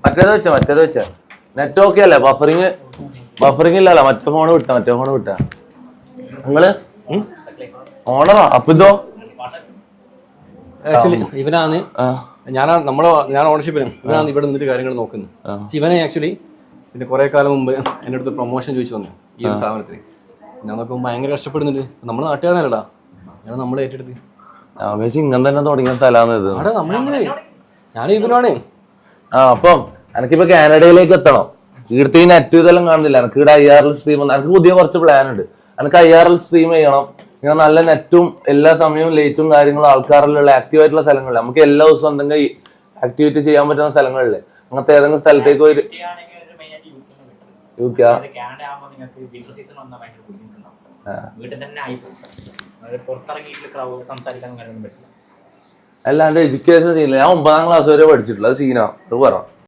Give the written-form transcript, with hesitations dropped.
മറ്റേത് വെച്ച net okay അല്ലേ? ബഫറിങ് ഇല്ലല്ലോ. മറ്റേ ഫോണ് വിട്ടാ നിങ്ങള് ഓണറാ? അപ്പൊ ഇതോ ആക്ച്വലി ഇവനാണ് ഞാൻ ഓണർഷിപ്പിനും ഇവനാണ് ഇവിടെ നിന്നിട്ട് കാര്യങ്ങൾ നോക്കുന്നത്. ഇവനെ ആക്ച്വലി പിന്നെ കുറെ കാലം മുമ്പ് എൻ്റെ അടുത്ത് പ്രൊമോഷൻ ചോദിച്ചു വന്നു ഈ ഒരു സ്ഥാപനത്തിന്. ഞാൻ നോക്കുമ്പോൾ ഭയങ്കര കഷ്ടപ്പെടുന്നുണ്ട്. നമ്മൾ നാട്ടുകാരനല്ലടാ, ഞാൻ നമ്മളെ ഏറ്റെടുത്ത് ഇങ്ങനെ തന്നെ തുടങ്ങിയ സ്ഥലമാണ് ഇത്. അവിടെ നമ്മളെ ഞാൻ ഇവനാണ്. അപ്പം എനിക്കിപ്പോ കാനഡയിലേക്ക് എത്തണം. ഇവിടുത്തെ ഈ നെറ്റ് ഇതെല്ലാം കാണുന്നില്ല. എനിക്ക് ഇവിടെ IRL സ്ട്രീം എനിക്ക് പുതിയ കുറച്ച് പ്ലാൻ ഉണ്ട്. എനിക്ക് IRL സ്ട്രീം ചെയ്യണം. ഇങ്ങനെ നല്ല നെറ്റും എല്ലാ സമയവും ലൈറ്റും കാര്യങ്ങളും ആൾക്കാരിലുള്ള ആക്റ്റീവ് ആയിട്ടുള്ള സ്ഥലങ്ങളിൽ നമുക്ക് എല്ലാ ദിവസവും എന്തെങ്കിലും ആക്ടിവിറ്റി ചെയ്യാൻ പറ്റുന്ന സ്ഥലങ്ങളില്ലേ, അങ്ങനത്തെ ഏതെങ്കിലും സ്ഥലത്തേക്ക് പോയി അല്ലാണ്ട് എഡ്യൂക്കേഷൻ സീനില്ല. ഞാൻ 9ാം ക്ലാസ് വരെ പഠിച്ചിട്ടുള്ള സീനാ അത് പറ.